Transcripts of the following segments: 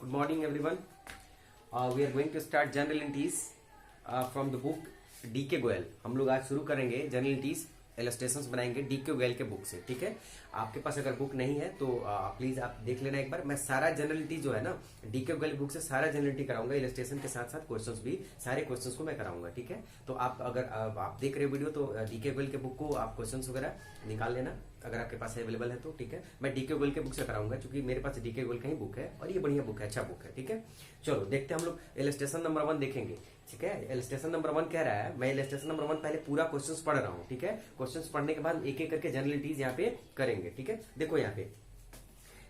Good morning, everyone. We are going to start general entities from the book DK. Goyal. हम लोग आज शुरू करेंगे जनरल entities इलस्ट्रेशंस बनाएंगे डी.के. गोयल के बुक से. ठीक है, आपके पास अगर बुक नहीं है तो प्लीज आप देख लेना एक बार. मैं सारा जनरलिटी जो है ना डी.के. गोयल बुक से सारा जनरलिटी कराऊंगा, इलस्ट्रेशन के साथ साथ क्वेश्चंस भी, सारे क्वेश्चंस को मैं कराऊंगा. ठीक है, तो आप अगर आप देख रहे हो वीडियो तो डी.के. गोयल के बुक को आप क्वेश्चंस वगैरह निकाल लेना अगर आपके पास अवेलेबल है तो. ठीक है, मैं डी.के. गोयल के बुक से कराऊंगा क्योंकि मेरे पास डी.के. गोयल का ही बुक है और ये बढ़िया बुक है, अच्छा बुक है. ठीक है, चलो देखते हैं हम लोग इलस्ट्रेशन नंबर 1 देखेंगे. ठीक है, इलस्ट्रेशन नंबर 1 कह रहा है, मैं इलस्ट्रेशन नंबर 1 पहले पूरा क्वेश्चंस पढ़ रहा हूँ. ठीक है, क्वेश्चंस पढ़ने के बाद एक एक करके जनरलिटीज यहाँ पे करेंगे. ठीक है, देखो यहाँ पे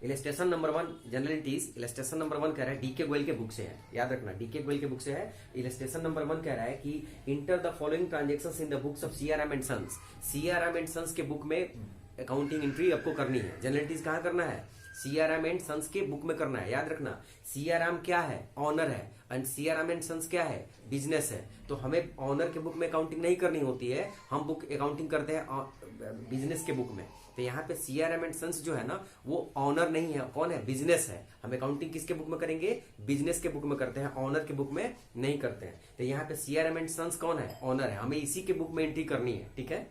illustration number 1 generalities. Illustration number 1 कह रहा है डी.के. गोयल के बुक से है, याद रखना डी.के. गोयल के बुक से है. इलस्ट्रेशन नंबर 1 कह रहा है कि enter the following transactions in the books of CRM and sons. CRM and sons के बुक में अकाउंटिंग एंट्री आपको करनी है. जनरलिटीज कहाँ करना है? सीआरएम एंड सन्स के बुक में करना है. याद रखना, सीआरएम क्या है? ऑनर है. एंड सीआरएम एंड सन्स क्या है? बिजनेस है. तो हमें ऑनर के बुक में अकाउंटिंग नहीं करनी होती है, हम बुक अकाउंटिंग करते हैं बिजनेस के बुक में. तो यहाँ पे सीआरएम एंड सन्स जो है ना वो ऑनर नहीं है. कौन है? बिजनेस है. हम अकाउंटिंग किसके बुक में करेंगे? बिजनेस के बुक में करते हैं, ऑनर के बुक में नहीं करते हैं. तो यहाँ पे सीआरएम एंड सन्स कौन है? ऑनर है. हमें इसी के बुक में एंट्री करनी है. ठीक है,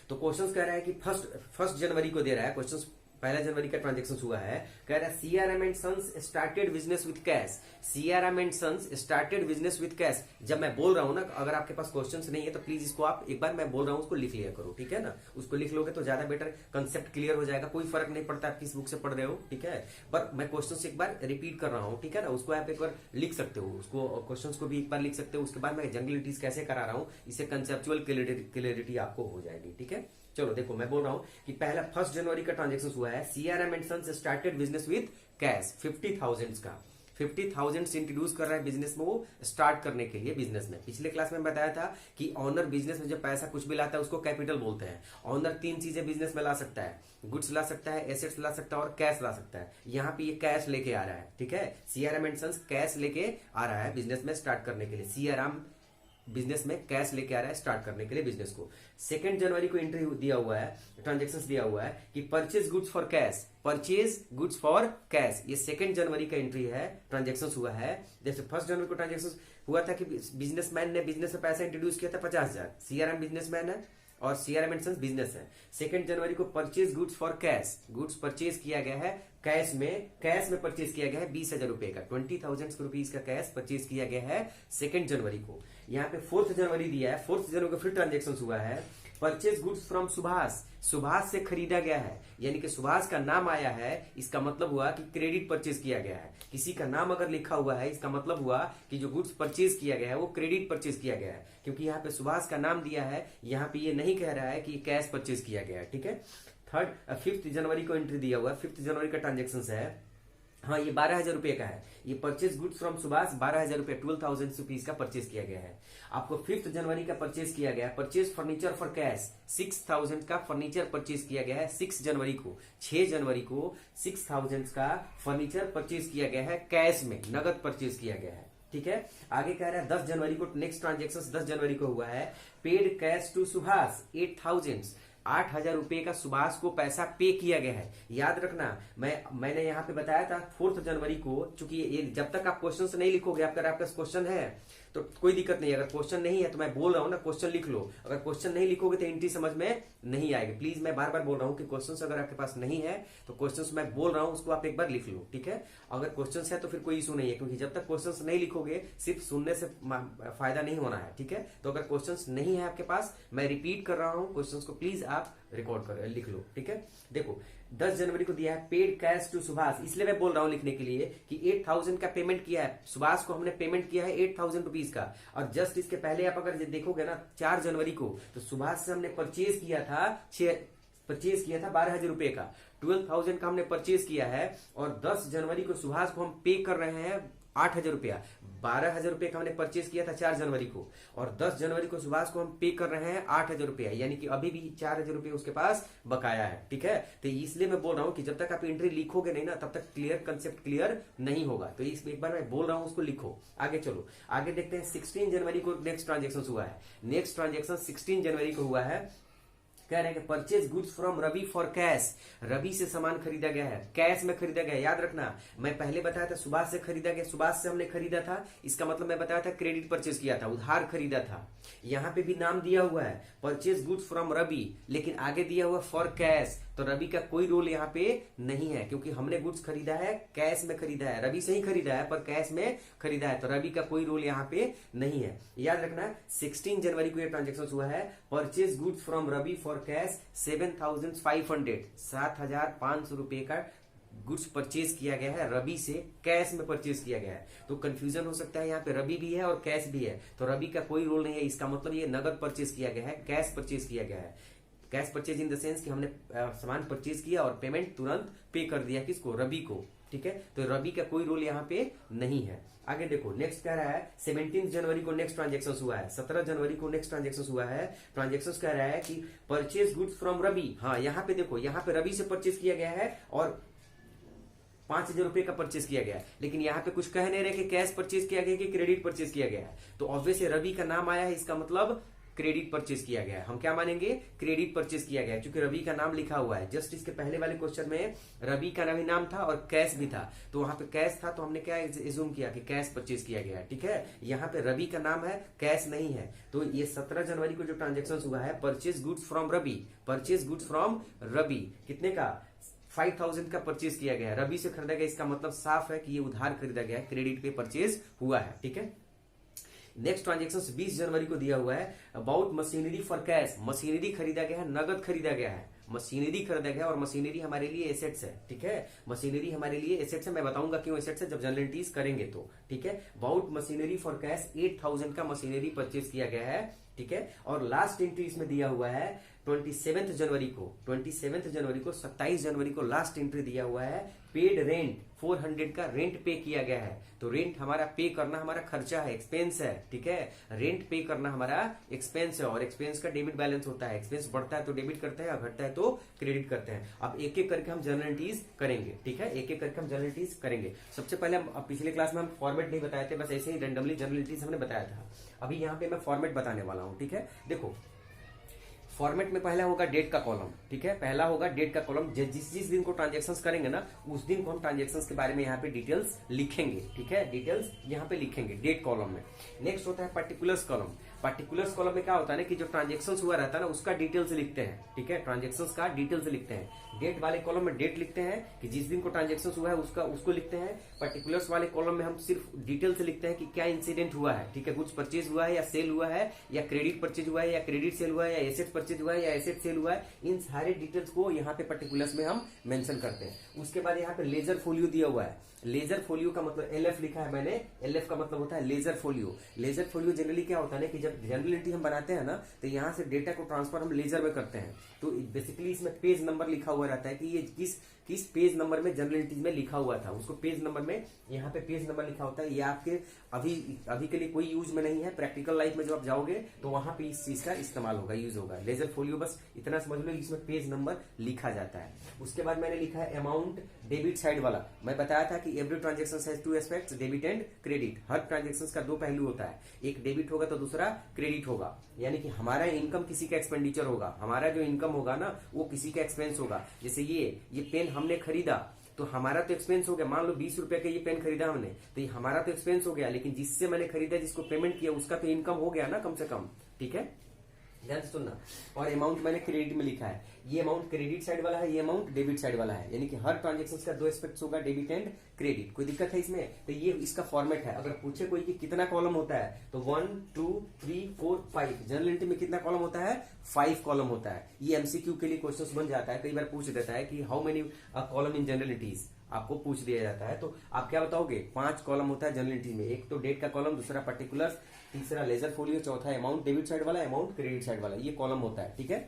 तो क्वेश्चन कह रहा है कि फर्स्ट जनवरी को दे रहा है क्वेश्चन. 1 जनवरी का ट्रांजेक्शन हुआ है. कह रहा है CRM and sons started business with cash. CRM and sons started business with cash. जब मैं बोल रहा हूं ना, अगर आपके पास क्वेश्चंस नहीं है तो प्लीज इसको आप एक बार मैं बोल रहा हूं उसको लिख लिया करो. ठीक है ना, उसको लिख लोगे तो ज्यादा बेटर, कंसेप्ट क्लियर हो जाएगा. कोई फर्क नहीं पड़ता आप किस बुक से पढ़ रहे हो. ठीक है, पर मैं क्वेश्चन एक बार रिपीट कर रहा हूँ. ठीक है ना, उसको आप एक बार लिख सकते हो, उसको क्वेश्चन को भी एक बार लिख सकते हो. उसके बाद मैं जनरलिटीज कैसे करा रहा हूँ, इससे कंसेप्चुअल क्लियरिटी आपको हो जाएगी. ठीक है, चलो देखो मैं बोल रहा हूं कि पहला 1 जनवरी का ट्रांजेक्शन हुआ है. CRM and sons started business with cash 50,000 का. 50,000 इंट्रोड्यूस कर रहा है बिजनेस में, वो स्टार्ट करने के लिए बिजनेस में. पिछले क्लास में बताया था कि ऑनर बिजनेस में जब पैसा कुछ भी लाता है उसको कैपिटल बोलते हैं. ऑनर 3 चीजें बिजनेस में ला सकता है, गुड्स ला सकता है, एसेट्स ला सकता है और कैश ला सकता है. यहाँ पे ये कैश लेके आ रहा है. ठीक है, सीआरएम एंड सन्स कैश लेके आ रहा है बिजनेस में स्टार्ट करने के लिए. सीआरएम बिजनेस में कैश लेके आ रहा है स्टार्ट करने के लिए बिजनेस को. 2 जनवरी को एंट्री दिया हुआ है, ट्रांजेक्शंस दिया हुआ है कि purchase goods for cash. Purchase goods for cash ये 2 जनवरी का एंट्री है, ट्रांजेक्शंस हुआ है. जैसे 1 जनवरी को ट्रांजेक्शंस हुआ था कि बिजनेसमैन ने बिजनेस में पैसा इंट्रोड्यूस किया था 50,000. सीआरएम बिजनेसमैन है और सीआरएम एंड सन्स बिजनेस है. 2 जनवरी को purchase goods for cash, goods purchase किया गया है कैश में परचेज किया गया है 20,000 रुपए का. 20,000 रुपीज का कैश परचेज किया गया है 2 जनवरी को. यहाँ पे 4 जनवरी दिया है. 4 जनवरी को फिर ट्रांजेक्शन हुआ है. Purchase goods from Subhash, Subhash से खरीदा गया है, यानी कि सुभाष का नाम आया है. इसका मतलब हुआ कि क्रेडिट परचेज किया गया है. किसी का नाम अगर लिखा हुआ है इसका मतलब हुआ कि जो गुड्स परचेज किया गया है वो क्रेडिट परचेज किया गया है, क्योंकि यहाँ पे सुभाष का नाम दिया है. यहाँ पे ये नहीं कह रहा है कि कैश परचेज किया गया है. ठीक है, 5 जनवरी को एंट्री दिया हुआ है. 5 जनवरी का ट्रांजेक्शन है. हाँ, ये 12,000 रुपए का है. ये परचेज गुड्स फ्रॉम सुभाष 12,000 रुपए, 12,000 रुपीज का परचेज किया गया है. आपको 5 जनवरी का परचेज किया गया है. परचेज फर्नीचर फॉर कैश 6,000 का फर्नीचर परचेज किया गया है 6 जनवरी को. 6 जनवरी को 6,000 का फर्नीचर परचेज किया गया है कैश में, नगद परचेज किया गया है. ठीक है, आगे कह रहा है 10 जनवरी को नेक्स्ट ट्रांजेक्शन 10 जनवरी को हुआ है. पेड कैश टू सुभाष 8,000, 8,000 रुपए का सुभाष को पैसा पे किया गया है. याद रखना, मैंने यहाँ पे बताया था 4 जनवरी को, चूंकि ये जब तक आप क्वेश्चन नहीं लिखोगे, अगर आपका क्वेश्चन है तो कोई दिक्कत नहीं है. अगर क्वेश्चन नहीं है तो मैं बोल रहा हूँ ना क्वेश्चन लिख लो. अगर क्वेश्चन नहीं लिखोगे तो एंट्री समझ में नहीं आएगी. प्लीज मैं बार बार बोल रहा हूँ कि क्वेश्चन अगर आपके पास नहीं है तो क्वेश्चन मैं बोल रहा हूँ उसको आप एक बार लिख लो. ठीक है, अगर क्वेश्चन है तो फिर कोई इशू नहीं है, क्योंकि जब तक क्वेश्चन नहीं लिखोगे सिर्फ सुनने से फायदा नहीं होना है. ठीक है, तो अगर क्वेश्चन नहीं है आपके पास, मैं रिपीट कर रहा हूँ क्वेश्चन को, प्लीज आप रिकॉर्ड कर लिख लो. ठीक है, देखो 10 जनवरी को दिया है पेड कैश टू सुभाष. इसलिए मैं बोल रहा हूं लिखने के लिए कि 8,000 का पेमेंट किया है सुभाष को, हमने पेमेंट किया है 8,000 रुपीज का. और जस्ट इसके पहले आप अगर देखोगे ना 4 जनवरी को, तो सुभाष से हमने परचेज किया था 12,000 रुपए का. 12,000 का हमने परचेज किया है और 10 जनवरी को सुभाष को हम पे कर रहे हैं 8,000 रुपया. 12,000 रुपए का हमने परचेज किया था 4 जनवरी को और 10 जनवरी को सुभाष को हम पे कर रहे हैं 8,000 रुपया, यानी कि अभी भी 4,000 रुपये उसके पास बकाया है. ठीक है, तो इसलिए मैं बोल रहा हूं कि जब तक आप एंट्री लिखोगे नहीं ना तब तक क्लियर कंसेप्ट क्लियर नहीं होगा. तो इस एक बार मैं बोल रहा हूं उसको लिखो. आगे चलो, आगे देखते हैं. 16 जनवरी को नेक्स्ट ट्रांजेक्शन हुआ है. नेक्स्ट ट्रांजेक्शन 16 जनवरी को हुआ है. कह रहे हैं कि purchase goods from Ravi for cash, Ravi से सामान खरीदा गया है, कैश में खरीदा गया है। याद रखना, मैं पहले बताया था सुभाष से खरीदा गया, सुभाष से हमने खरीदा था, इसका मतलब मैं बताया था क्रेडिट परचेज किया था, उधार खरीदा था। यहाँ पे भी नाम दिया हुआ है परचेज गुड्स फ्रॉम रवि, लेकिन आगे दिया हुआ फॉर कैश, तो रवि का कोई रोल यहाँ पे नहीं है, क्योंकि हमने गुड्स खरीदा है, कैश में खरीदा है, रवि से ही खरीदा है पर कैश में खरीदा है, तो रवि का कोई रोल यहाँ पे नहीं है। याद रखना 16 जनवरी को ये ट्रांजेक्शन हुआ है, purchase goods from Ravi for cash 7,500, 7,500 रुपए का गुड्स परचेज किया गया है, रवि से कैश में परचेज किया गया है। तो कंफ्यूजन हो सकता है, यहाँ पे रवि भी है और कैश भी है, तो रवि का कोई रोल नहीं है, इसका मतलब ये नगद परचेज किया गया है, कैश परचेज किया गया है। Cash purchase in the sense कि हमने सामान परचेज किया और पेमेंट तुरंत पे कर दिया, किसको, रवि को, ठीक है। तो रवि का कोई रोल यहाँ पे नहीं है। आगे देखो नेक्स्ट कह रहा है 17 जनवरी को नेक्स्ट ट्रांजेक्शन हुआ है, 17 जनवरी को नेक्स्ट ट्रांजेक्शन हुआ है। ट्रांजेक्शन कह रहा है कि परचेज गुड्स फ्रॉम रवि, हाँ यहाँ पे देखो, यहाँ पे रवि से परचेज किया गया है और 5,000 रुपए का परचेज किया गया है, लेकिन यहाँ पे कुछ कह नहीं रहे कि कैश परचेज किया गया कि क्रेडिट परचेज किया गया है। तो ऑब्वियसली रवि का नाम आया है, इसका मतलब क्रेडिट परचेज किया गया है। हम क्या मानेंगे, क्रेडिट परचेज किया गया है, क्योंकि रवि का नाम लिखा हुआ है। जस्ट इसके पहले वाले क्वेश्चन में रवि का भी नाम था और कैश भी था, तो वहां पे कैश था तो हमने क्या एज्यूम किया कि कैश परचेज किया गया है, ठीक है। यहाँ पे रवि का नाम है, कैश नहीं है। तो ये 17 जनवरी को जो ट्रांजेक्शन हुआ है, purchase goods from Ravi, purchase goods from Ravi कितने का, 5,000 का परचेज किया गया है, रवि से खरीदा गया, इसका मतलब साफ है कि ये उधार खरीदा गया है, क्रेडिट पे परचेज हुआ है, ठीक है। नेक्स्ट ट्रांजेक्शन 20 जनवरी को दिया हुआ है, about machinery for cash, machinery खरीदा गया है, नगद खरीदा गया है, मशीनरी खरीदा गया और मशीनरी हमारे लिए एसेट्स है, ठीक है। मशीनरी हमारे लिए एसेट्स है, मैं बताऊंगा क्यों एसेट्स है जब जनरलिटीज करेंगे तो, ठीक है। अबाउट मशीनरी फॉर कैश 8,000 का मशीनरी परचेज किया गया है, ठीक है। और लास्ट एंट्री इसमें दिया हुआ है 27 जनवरी को, 27 जनवरी को, 27 जनवरी को लास्ट एंट्री दिया हुआ है, पेड रेंट 400 का रेंट पे किया गया है। तो रेंट हमारा पे करना हमारा खर्चा है, एक्सपेंस है, ठीक है। रेंट पे करना हमारा एक्सपेंस है और एक्सपेंस का डेबिट बैलेंस होता है, एक्सपेंस बढ़ता है तो डेबिट करते हैं और घटता है तो क्रेडिट करते हैं। अब एक एक करके हम जनरलिटीज करेंगे, ठीक है, एक एक करके हम जनरलिटीज करेंगे। सबसे पहले हम पिछले क्लास में हम फॉर्मेट नहीं बताए थे, बस ऐसे ही रेंडमली जनरलिटीज हमने बताया था। अभी यहाँ पे मैं फॉर्मेट बताने वाला हूँ, ठीक है। देखो फॉर्मेट में पहला होगा डेट का कॉलम, ठीक है, पहला होगा डेट का कॉलम। जिस दिन को ट्रांजेक्शंस करेंगे ना, उस दिन को हम ट्रांजेक्शंस के बारे में यहाँ पे डिटेल्स लिखेंगे, ठीक है, डिटेल्स यहाँ पे लिखेंगे डेट कॉलम में। नेक्स्ट होता है पर्टिकुलर्स कॉलम। पर्टिकुलर्स कॉलम में क्या होता है ना कि जो ट्रांजेक्शंस हुआ रहता है ना उसका डिटेल्स लिखते हैं, ठीक है, ट्रांजेक्शंस का डिटेल्स लिखते हैं। डेट वाले कॉलम में डेट लिखते हैं कि जिस दिन को ट्रांजेक्शंस हुआ है उसको लिखते हैं। पर्टिकुलर्स वाले कॉलम में हम सिर्फ डिटेल्स लिखते हैं कि क्या इंसिडेंट हुआ है, ठीक है, कुछ परचेज हुआ है या सेल हुआ है या क्रेडिट परचेज हुआ है या क्रेडिट सेल हुआ है या एसेट परचेज हुआ है या एसेट सेल हुआ है, इन सारे डिटेल्स को यहाँ पे पर्टिकुलर्स में हम मेंशन करते हैं। उसके बाद यहाँ पे लेजर फोलियो दिया हुआ है। लेजर फोलियो का मतलब एलएफ लिखा है मैंने, एलएफ का मतलब होता है ledger folio. Ledger folio generally क्या होता है ना कि जब जनरल एंट्री हम बनाते हैं ना तो यहाँ से डेटा को ट्रांसफर हम लेजर में करते हैं, तो बेसिकली इसमें पेज नंबर लिखा हुआ रहता है कि ये किस पेज नंबर में जनरल एंट्रीज में लिखा हुआ था, उसको पेज नंबर में यहाँ पे पेज नंबर लिखा होता है। ये आपके अभी के लिए कोई यूज में नहीं है, प्रैक्टिकल लाइफ में जब आप जाओगे तो वहां पे इस चीज का इस्तेमाल होगा, यूज होगा। लेजर फोलियो बस इतना समझ लो इसमें पेज नंबर लिखा जाता है। उसके बाद मैंने लिखा है अमाउंट डेबिट साइड वाला। मैं बताया था कि every transaction has two aspects, debit and credit. Her transaction का दो पहलू होता है, एक डेबिट होगा तो दूसरा क्रेडिट होगा। यानी कि हमारा इनकम किसी का एक्सपेंडिचर होगा, हमारा जो इनकम होगा ना वो किसी का एक्सपेंस होगा। जैसे ये पेन हमने खरीदा तो हमारा तो एक्सपेंस हो गया, मान लो 20 रुपए का ये पेन खरीदा हमने तो ये हमारा तो एक्सपेंस हो गया, लेकिन जिससे मैंने खरीदा, जिसको पेमेंट किया, उसका तो इनकम हो गया ना कम से कम, ठीक है, ध्यान से सुनना। और अमाउंट मैंने क्रेडिट में लिखा है, ये अमाउंट क्रेडिट साइड वाला है, ये अमाउंट डेबिट साइड वाला है। यानी कि हर ट्रांजेक्शन का दो एस्पेक्ट्स होगा, डेबिट एंड क्रेडिट। कोई दिक्कत है इसमें? तो ये इसका फॉर्मेट है। अगर पूछे कोई कि कितना कॉलम होता है तो 1 2 3 4 5, जनरल एंट्री में कितना कॉलम होता है? 5 कॉलम होता है। ये एमसीक्यू के लिए क्वेश्चन बन जाता है, कई बार पूछ देता है कि how many column in general entries, आपको पूछ दिया जाता है। तो आप क्या बताओगे? 5 कॉलम होता है जनरल एंट्री में, एक तो डेट का कॉलम, दूसरा पर्टिकुलर्स, तीसरा लेजर फोलियो, चौथा अमाउंट डेबिट साइड वाला, अमाउंट क्रेडिट साइड वाला, ये कॉलम होता है, ठीक है।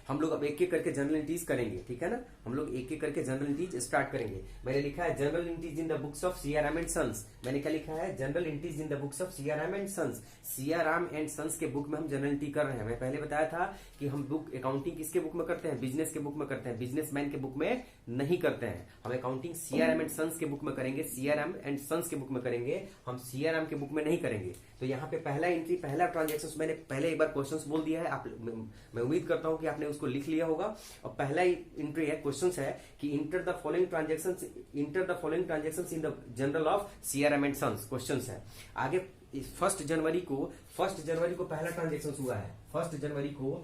हम लोग अब एक एक करके जनरल एंट्रीज करेंगे, ठीक है ना। हम लोग एक एक करके जनरल एंट्रीज स्टार्ट करेंगे। मैंने लिखा है general entries in the books of CRM and sons. मैंने क्या लिखा है, general entries in the books of CRM and sons. CRM and sons के बुक में हम जनरल एंट्री कर रहे हैं। मैं पहले बताया था कि हम बुक अकाउंटिंग किसके बुक में करते हैं, बिजनेस के बुक में करते हैं, बिजनेसमैन के बुक में नहीं करते हैं। हम अकाउंटिंग सीआरएम एंड सन्स के बुक में करेंगे, सीआरएम एंड सन्स के बुक में करेंगे, हम सीआरएम के बुक में नहीं करेंगे। तो यहाँ पे पहला एंट्री, पहला ट्रांजेक्शन, मैंने पहले एक बार क्वेश्चंस बोल दिया है, आप मैं उम्मीद करता हूं कि आपने उसको लिख लिया होगा। और पहला एंट्री है, क्वेश्चंस है कि enter the following transactions in the general of CRM and sons, questions है। आगे 1 जनवरी को पहला ट्रांजेक्शन हुआ है। 1 जनवरी को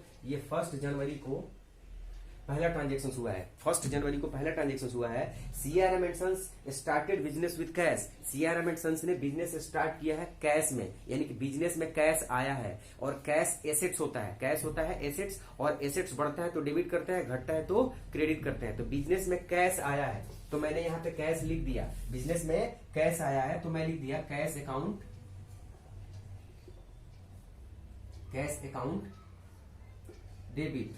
पहला ट्रांजेक्शन हुआ है। 1 जनवरी को पहला ट्रांजेक्शन हुआ है। CRM and sons started business with cash. CRM and sons ने बिजनेस स्टार्ट किया है कैश में, यानी कि बिजनेस में कैश आया है। और कैश एसेट्स होता है, कैश होता है एसेट्स, और एसेट्स बढ़ता है तो डेबिट करते हैं, घटता है तो क्रेडिट करते हैं। तो बिजनेस में कैश आया है तो मैंने यहाँ पे कैश लिख दिया। बिजनेस में कैश आया है तो मैं लिख दिया कैश अकाउंट डेबिट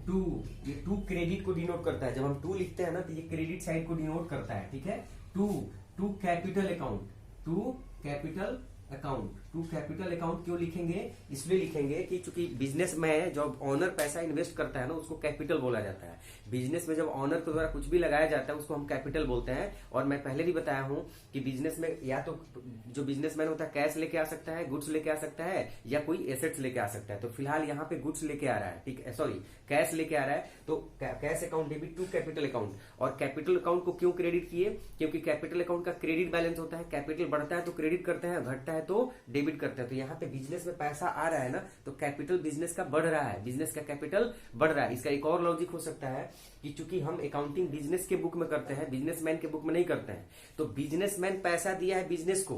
टू। ये टू क्रेडिट को डिनोट करता है। जब हम टू लिखते हैं ना तो ये क्रेडिट साइड को डिनोट करता है, ठीक है। टू कैपिटल अकाउंट क्यों लिखेंगे, इसलिए लिखेंगे कि चूंकि बिजनेस में जब ऑनर पैसा इन्वेस्ट करता है ना उसको कैपिटल बोला जाता है। बिजनेस में जब ऑनर के द्वारा कुछ भी लगाया जाता है उसको हम कैपिटल बोलते हैं। और मैं पहले भी बताया हूं कि बिजनेस में या तो जो बिजनेसमैन होता है कैश लेके आ सकता है, गुड्स लेके आ सकता है, या कोई एसेट्स लेके आ सकता है। तो फिलहाल यहाँ पे गुड्स लेके आ रहा है, ठीक है, सॉरी कैश लेके आ रहा है। तो cash account debit to capital account. और कैपिटल अकाउंट को क्यों क्रेडिट किए, क्योंकि कैपिटल अकाउंट का क्रेडिट बैलेंस होता है। कैपिटल बढ़ता है तो क्रेडिट करते हैं, घटता है तो डेबिट करते हैं। तो यहाँ पे बिजनेस में पैसा आ रहा है ना तो कैपिटल बिजनेस का बढ़ रहा है, बिजनेस का कैपिटल बढ़ रहा है। इसका एक और लॉजिक हो सकता है कि चूंकि हम अकाउंटिंग बिजनेस के बुक में करते हैं, बिजनेसमैन के बुक में नहीं करते हैं। तो बिजनेसमैन पैसा दिया है बिजनेस को,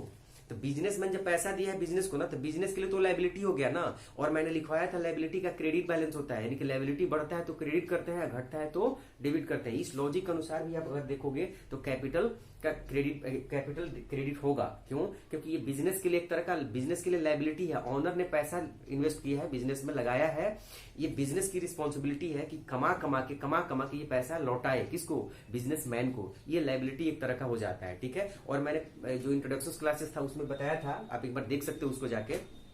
तो बिजनेसमैन जब पैसा दिया है बिजनेस को ना तो बिजनेस के लिए तो लायबिलिटी हो गया ना। और मैंने लिखवाया था लायबिलिटी का क्रेडिट बैलेंस होता है, यानी कि लायबिलिटी बढ़ता है तो क्रेडिट करते हैं, घटता है तो डेबिट करते हैं। इस लॉजिक के अनुसार भी आप अगर देखोगे तो कैपिटल का क्रेडिट होगा। क्यों, क्योंकि ये बिजनेस के लिए एक तरह का बिजनेस के लिए लायबिलिटी है। ऑनर ने पैसा इन्वेस्ट किया है, बिजनेस में लगाया है। ये बिजनेस की रिस्पॉन्सिबिलिटी है कि कमा कमा के ये पैसा लौटाए, किसको, बिजनेसमैन को। ये लायबिलिटी एक तरह का हो जाता है, ठीक है। और मैंने जो इंट्रोडक्शन क्लासेस था उसमें बताया था, आप एक बार देख सकते हो उसको जाके।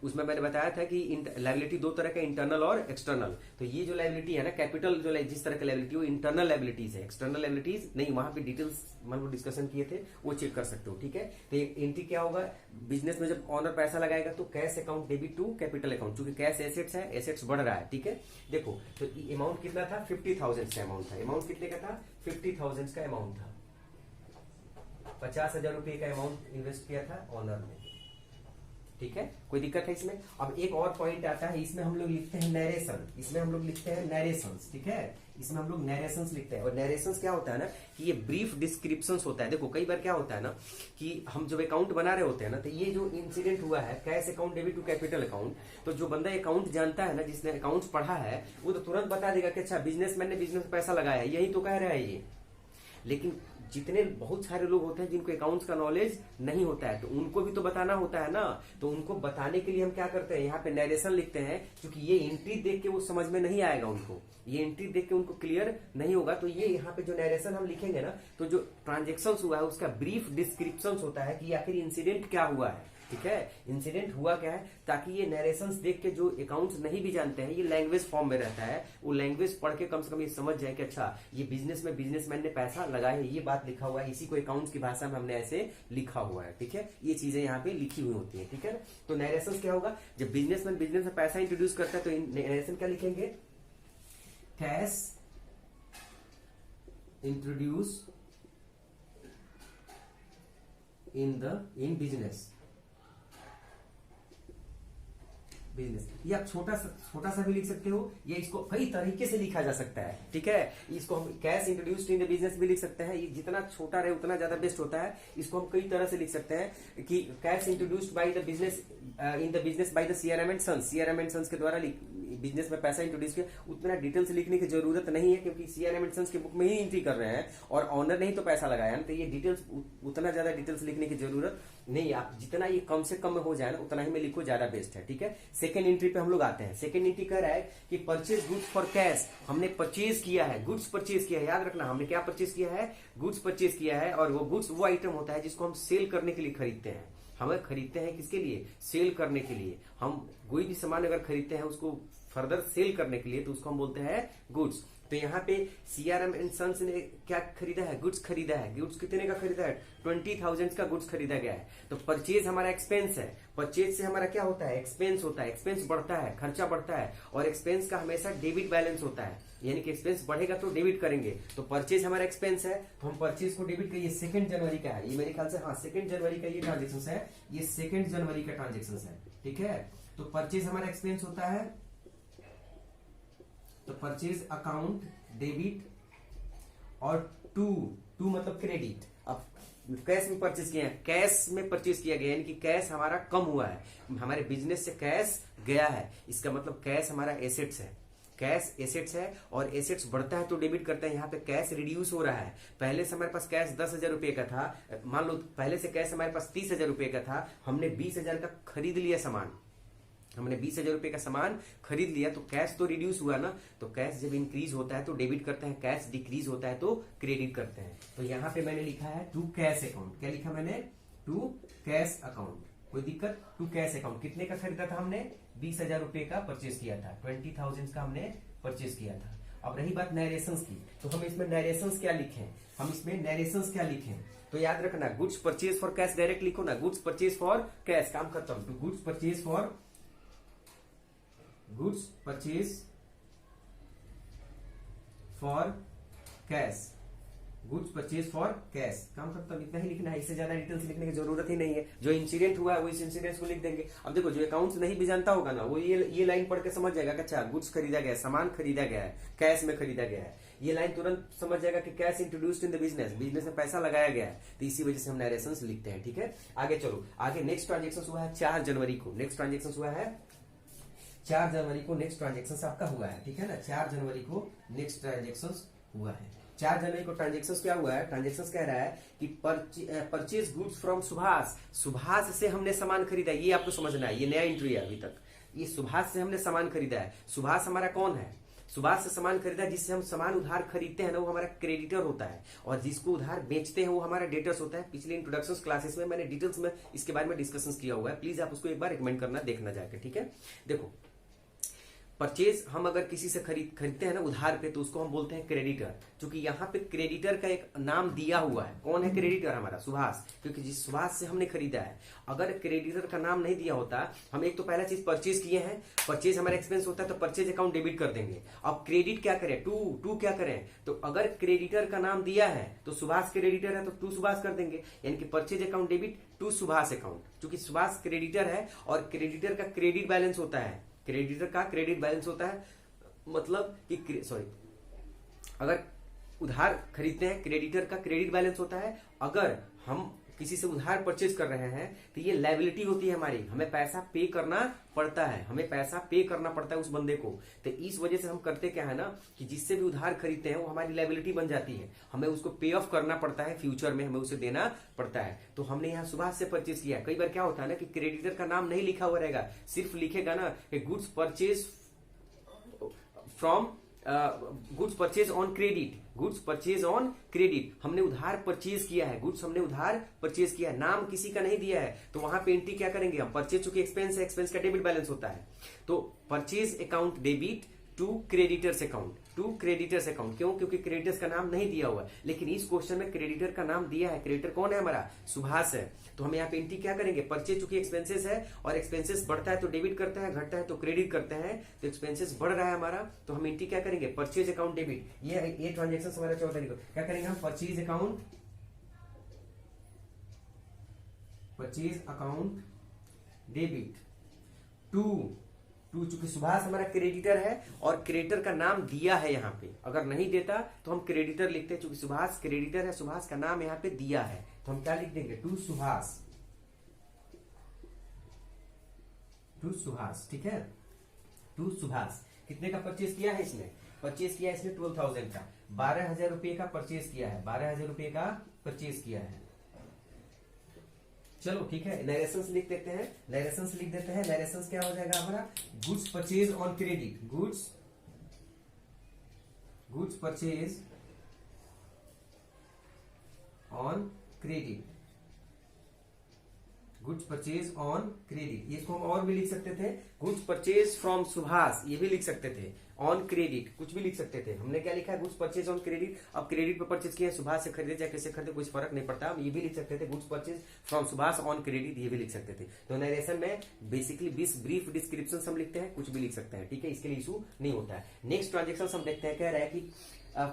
उसमें मैंने बताया था कि लायबिलिटी 2 तरह का, इंटरनल और एक्सटर्नल। तो ये जो लायबिलिटी है ना, कैपिटल जो जिस तरह की लायबिलिटी वो इंटरनल लायबिलिटीज है, एक्सटर्नल लायबिलिटीज नहीं। वहां पे डिटेल्स मतलब डिस्कशन किए थे, वो चेक कर सकते हो, ठीक है। तो एंट्री क्या होगा, बिजनेस में जब ऑनर पैसा लगाएगा तो cash account debit to capital account. चूंकि कैश एसेट्स है, एसेट्स बढ़ रहा है, ठीक है। देखो तो अमाउंट कितना था, 50,000 का अमाउंट था। अमाउंट कितने का था, 50,000 का अमाउंट था। 50,000 रुपए का अमाउंट इन्वेस्ट किया था ऑनर ने, ठीक है। कोई दिक्कत है इसमें। अब एक और पॉइंट आता है, इसमें हम लोग लिखते हैं नरेशन, ठीक है। इसमें हम लोग नरेशंस लिखते हैं। और नरेशंस क्या होता है ना कि ये ब्रीफ डिस्क्रिप्शंस होता है। देखो कई बार क्या होता है ना कि हम जब अकाउंट बना रहे होते हैं ना तो ये जो इंसिडेंट हुआ है cash account debit to capital account, तो जो बंदा अकाउंट जानता है ना, जिसने अकाउंट्स पढ़ा है, वो तो तुरंत बता देगा कि अच्छा बिजनेसमैन ने बिजनेस में पैसा लगाया है, यही तो कह रहा है ये। लेकिन जितने बहुत सारे लोग होते हैं जिनको अकाउंट्स का नॉलेज नहीं होता है, तो उनको भी तो बताना होता है ना। तो उनको बताने के लिए हम क्या करते हैं, यहाँ पे नरेशन लिखते हैं। क्योंकि ये एंट्री देख के वो समझ में नहीं आएगा उनको, ये एंट्री देख के उनको क्लियर नहीं होगा। तो ये यहाँ पे जो नरेशन हम लिखेंगे ना, तो जो ट्रांजेक्शन हुआ है उसका ब्रीफ डिस्क्रिप्शन होता है कि आखिर इंसिडेंट क्या हुआ है, ठीक है। इंसिडेंट हुआ क्या है, ताकि ये नरेशंस देख के जो अकाउंट्स नहीं भी जानते हैं, ये लैंग्वेज फॉर्म में रहता है, वो लैंग्वेज पढ़ के कम से कम ये समझ जाए कि अच्छा ये बिजनेस में बिजनेसमैन ने पैसा लगाया है, ये बात लिखा हुआ है, इसी को अकाउंट्स की भाषा में हमने ऐसे लिखा हुआ है, ठीक है। ये चीजें यहाँ पे लिखी हुई होती है, ठीक है। तो नरेशंस क्या होगा, जब बिजनेसमैन बिजनेस में पैसा इंट्रोड्यूस करता है तो नरेशन क्या लिखेंगे, कैश इंट्रोड्यूस इन बिजनेस, या छोटा सा भी लिख सकते हो, या इसको कई तरीके से लिखा जा सकता है, ठीक है। इसको हम cash introduced in the business भी लिख सकते हैं, ये जितना छोटा रहे उतना ज्यादा बेस्ट होता है। इसको हम कई तरह से लिख सकते हैं कि cash introduced by the business in the business by the CRM and sons के द्वारा बिजनेस में पैसा इंट्रोड्यूस किया। उतना डिटेल्स लिखने की जरूरत नहीं है क्योंकि सीआरएम एंड सन्स के बुक में ही एंट्री कर रहे हैं और ऑनर ने ही तो पैसा लगाया है, तो ये डिटेल्स उतना ज्यादा डिटेल्स लिखने की जरूरत नहीं है। आप जितना ये कम से कम में हो जाए ना उतना ही में लिखो, ज्यादा बेस्ट है, ठीक है। सेकेंड एंट्री पे हम लोग आते हैं। सेकेंड एंट्री कह रहा है कि परचेज गुड्स फॉर कैश, हमने परचेज किया है, गुड्स परचेज किया है। याद रखना हमने क्या परचेज किया है, गुड्स परचेज किया है। और वो गुड्स वो आइटम होता है जिसको हम सेल करने के लिए खरीदते हैं। हमें खरीदते हैं किसके लिए, सेल करने के लिए। हम कोई भी सामान अगर खरीदते हैं उसको फर्दर सेल करने के लिए तो उसको हम बोलते हैं गुड्स। तो यहाँ पे सीआरएम एंड सन्स ने क्या खरीदा है, गुड्स खरीदा है। गुड्स कितने का खरीदा है, 20,000 का गुड्स खरीदा गया है। तो परचेज हमारा एक्सपेंस है, परचेज से हमारा क्या होता है, एक्सपेंस होता है। एक्सपेंस बढ़ता है, खर्चा बढ़ता है, और एक्सपेंस का हमेशा डेबिट बैलेंस होता है, यानी कि एक्सपेंस बढ़ेगा तो डेबिट करेंगे। तो परचेज हमारा एक्सपेंस है, तो हम परचेज को डेबिट करिए। 2 जनवरी का है ये, मेरे ख्याल से, हाँ 2 जनवरी का ये ट्रांजेक्शन है, ये 2 जनवरी का ट्रांजेक्शन है, ठीक है। तो परचेज हमारा एक्सपेंस होता है, तो परचेज अकाउंट डेबिट, और टू मतलब क्रेडिट। अब कैश में परचेज किया है, कैश में परचेज किया गया, यानी कि कैश हमारा कम हुआ है, हमारे बिजनेस से कैश गया है। इसका मतलब कैश हमारा एसेट्स है, कैश एसेट्स है, और एसेट्स बढ़ता है तो डेबिट करते हैं। यहाँ पे कैश रिड्यूस हो रहा है। पहले से हमारे पास कैश 10,000 रुपए का था, मान लो पहले से कैश हमारे पास 30,000 रुपए का था, हमने 20,000 का खरीद लिया सामान, हमने 20,000 रुपए का सामान खरीद लिया, तो कैश तो रिड्यूस हुआ ना। तो कैश जब इंक्रीज होता है तो डेबिट करते हैं, कैश डिक्रीज होता है तो क्रेडिट करते हैं। तो यहाँ पे मैंने लिखा है टू कैश अकाउंट। क्या लिखा मैंने, टू कैश अकाउंट। कोई दिक्कत, टू कैश अकाउंट। कितने का खरीदा था हमने, 20,000 रुपए का परचेज किया था, 20,000 का हमने परचेज किया था। अब रही बात नरेशंस की, तो हम इसमें नरेशंस क्या लिखें, हम इसमें नरेशंस क्या लिखें। तो याद रखना, goods purchase for cash direct लिखो ना, गुड्स परचेज फॉर कैश, काम खत्म। तो goods purchase for cash, goods purchase for cash, काम खत्म। इतना ही लिखना है, इससे ज्यादा डिटेल्स लिखने की जरूरत ही नहीं है। जो इंसिडेंट हुआ है वो इस इंसिडेंट को लिख देंगे। अब देखो, जो अकाउंट्स नहीं भी जानता होगा ना, वो ये लाइन पढ़ के समझ जाएगा कि अच्छा गुड्स खरीदा गया है, सामान खरीदा गया है, कैश में खरीदा गया है। ये लाइन तुरंत समझ जाएगा कि cash introduced in the business, business में पैसा लगाया गया है। तो इसी वजह से हम नरेशंस लिखते हैं, ठीक है। आगे चलो, आगे नेक्स्ट ट्रांजेक्शन हुआ है 4 जनवरी को। नेक्स्ट ट्रांजेक्शन हुआ है 4 जनवरी को, नेक्स्ट ट्रांजेक्शन आपका हुआ है, ठीक है ना। 4 जनवरी को नेक्स्ट ट्रांजेक्शन हुआ है। 4 जनवरी को ट्रांजेक्शन क्या हुआ है, ट्रांजेक्शन कह रहा है कि purchase goods from Subhash. Subhash से हमने सामान खरीदा, ये आपको समझना है, ये नया एंट्री है अभी तक। ये सुभाष से हमने सामान खरीदा है। सुभाष हमारा कौन है, सुभाष से सामान खरीदा, जिससे हम सामान उधार खरीदते हैं ना, वो हमारा क्रेडिटर होता है, और जिसको उधार बेचते हैं वो हमारा डेटर्स होता है। पिछले इंट्रोडक्शन क्लासेस में मैंने डिटेल्स में इसके बारे में डिस्कशन किया हुआ है, प्लीज आप उसको एक बार रिकमेंड करना, देखना जाकर, ठीक है। देखो, परचेज हम अगर किसी से खरीदते हैं ना उधार पे, तो उसको हम बोलते हैं क्रेडिटर। क्योंकि यहाँ पे क्रेडिटर का एक नाम दिया हुआ है। कौन है क्रेडिटर, हमारा सुभाष, क्योंकि जिस सुभाष से हमने खरीदा है। अगर क्रेडिटर का नाम नहीं दिया होता, हम एक तो पहला चीज परचेज किए हैं, परचेज हमारा एक्सपेंस होता है, तो परचेज अकाउंट डेबिट कर देंगे। अब क्रेडिट क्या करें, टू क्या करें, तो अगर क्रेडिटर का नाम दिया है तो सुभाष क्रेडिटर है, तो टू सुभाष कर देंगे, यानी कि purchase account debit to Subhash account. क्योंकि सुभाष क्रेडिटर है, और क्रेडिटर का क्रेडिट बैलेंस होता है, क्रेडिटर का क्रेडिट बैलेंस होता है, मतलब कि अगर उधार खरीदते हैं, क्रेडिटर का क्रेडिट बैलेंस होता है। अगर हम किसी से उधार परचेज कर रहे हैं तो ये लायबिलिटी होती है हमारी, हमें पैसा पे करना पड़ता है, हमें पैसा पे करना पड़ता है उस बंदे को। तो इस वजह से हम करते क्या है ना, कि जिससे भी उधार खरीदते हैं वो हमारी लायबिलिटी बन जाती है, हमें उसको पे ऑफ करना पड़ता है, फ्यूचर में हमें उसे देना पड़ता है। तो हमने यहाँ सुभाष से परचेज किया। कई बार क्या होता है ना कि क्रेडिटर का नाम नहीं लिखा हुआ रहेगा, सिर्फ लिखेगा ना कि goods purchase from goods purchase on credit, goods purchase on credit, हमने उधार परचेज किया है, गुड्स हमने उधार परचेज किया है, नाम किसी का नहीं दिया है। तो वहां पे एंट्री क्या करेंगे हम, परचेज चूंकि एक्सपेंस है, एक्सपेंस का डेबिट बैलेंस होता है, तो purchase account debit to creditors account, to creditors account. क्यों, क्योंकि क्रेडिटर्स का नाम नहीं दिया हुआ है, लेकिन इस क्वेश्चन में क्रेडिटर का नाम दिया है। क्रेडिटर कौन है, हमारा सुभाष है। तो हम यहाँ पे एंट्री क्या करेंगे, परचेज चूंकि एक्सपेंसेस है, और एक्सपेंसेस बढ़ता है तो डेबिट करते हैं, घटता है तो क्रेडिट करते हैं। तो एक्सपेंसेस बढ़ रहा है हमारा, तो हम एंट्री क्या करेंगे, परचेज अकाउंट डेबिट। ये ट्रांजेक्शन हमारा 14 तारीख को क्या करेंगे हम, परचेज अकाउंट डेबिट टू चूंकि सुभाष हमारा क्रेडिटर है, और क्रेडिटर का नाम दिया है यहाँ पे। अगर नहीं देता तो हम क्रेडिटर लिखते हैं, चूंकि सुभाष क्रेडिटर है, सुभाष का नाम यहाँ पे दिया है, तो हम क्या लिख देंगे, टू सुभाष, ठीक है। टू सुभाष कितने का परचेज किया है इसने, परचेज किया है इसने 12,000 का, 12,000 रुपए का परचेज किया है, 12,000 रुपए का परचेज किया है। चलो ठीक है, नरेशंस लिख देते हैं, नरेशंस लिख देते हैं। नरेशंस क्या हो जाएगा हमारा, goods purchase on credit, goods purchase on credit, goods purchase on credit. इसको हम और भी लिख सकते थे, गुड्स परचेज फ्रॉम सुभाष, ये भी लिख सकते थे। ऑन क्रेडिट कुछ भी लिख सकते थे। हमने क्या लिखा है, गुड्स परचेज ऑन क्रेडिट। अब क्रेडिट पे परचेज किए, सुभाष से खरीदे चाहे कैसे खरीदे, कुछ फर्क नहीं पड़ता। हम ये भी लिख सकते थे, goods purchase from Subhash on credit, ये भी लिख सकते थे। तो नरेशन में बेसिकली 20 ब्रीफ डिस्क्रिप्शन हम लिखते हैं, कुछ भी लिख सकते हैं, ठीक है, इसके लिए इशू नहीं होता है। नेक्स्ट ट्रांजेक्शन हम देखते हैं, कह रहा है कि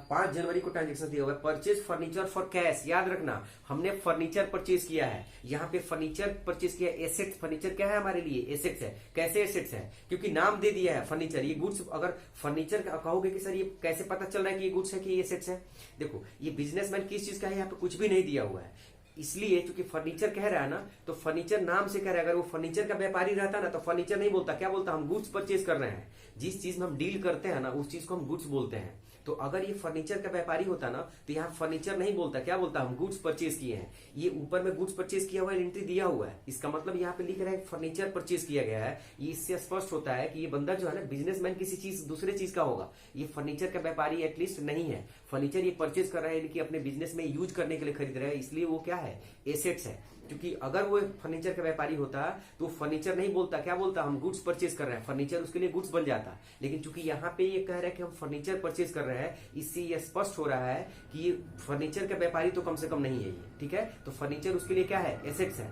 5 जनवरी को ट्रांजेक्शन दिया हुआ है, परचेज फर्नीचर फॉर कैश। याद रखना, हमने फर्नीचर परचेज किया है, यहाँ पे फर्नीचर परचेज किया है। एसेट, फर्नीचर क्या है हमारे लिए, एसेट्स है। कैसे एसेट्स है, क्योंकि नाम दे दिया है फर्नीचर। ये गुड्स, अगर फर्नीचर कहोगे कि सर ये कैसे पता चल रहा है कि ये गुड्स है कि ये एसेट्स है। देखो, ये बिजनेसमैन किस चीज का है, यहाँ पे कुछ भी नहीं दिया हुआ है, इसलिए क्योंकि फर्नीचर कह रहा है ना, तो फर्नीचर नाम से कह रहा है। अगर वो फर्नीचर का व्यापारी रहता ना तो फर्नीचर नहीं बोलता, क्या बोलता, हम गुड्स परचेज कर रहे हैं। जिस चीज में हम डील करते हैं ना, उस चीज को हम गुड्स बोलते हैं। तो अगर ये फर्नीचर का व्यापारी होता ना, तो यहाँ फर्नीचर नहीं बोलता, क्या बोलता, हम गुड्स परचेज किए हैं। ये ऊपर में गुड्स परचेज किया हुआ है, एंट्री दिया हुआ है, इसका मतलब यहाँ पे लिख रहा है फर्नीचर परचेज किया गया है। ये इससे स्पष्ट होता है कि ये बंदा जो है ना, बिजनेसमैन किसी चीज दूसरे चीज का होगा, ये फर्नीचर का व्यापारी एटलीस्ट नहीं है। फर्नीचर ये परचेज कर रहा है, इनकी अपने बिजनेस में यूज करने के लिए खरीद रहे हैं, इसलिए वो क्या है, एसेट्स है। क्योंकि अगर वो फर्नीचर का व्यापारी होता तो फर्नीचर नहीं बोलता, क्या बोलता, हम गुड्स परचेज कर रहे हैं, फर्नीचर उसके लिए गुड्स बन जाता। लेकिन चूंकि यहाँ पे ये कह रहा है कि हम फर्नीचर परचेज कर रहे हैं, इससे ये स्पष्ट हो रहा है कि ये फर्नीचर का व्यापारी तो कम से कम नहीं है ये, ठीक है। तो फर्नीचर उसके लिए क्या है, एसेट्स है।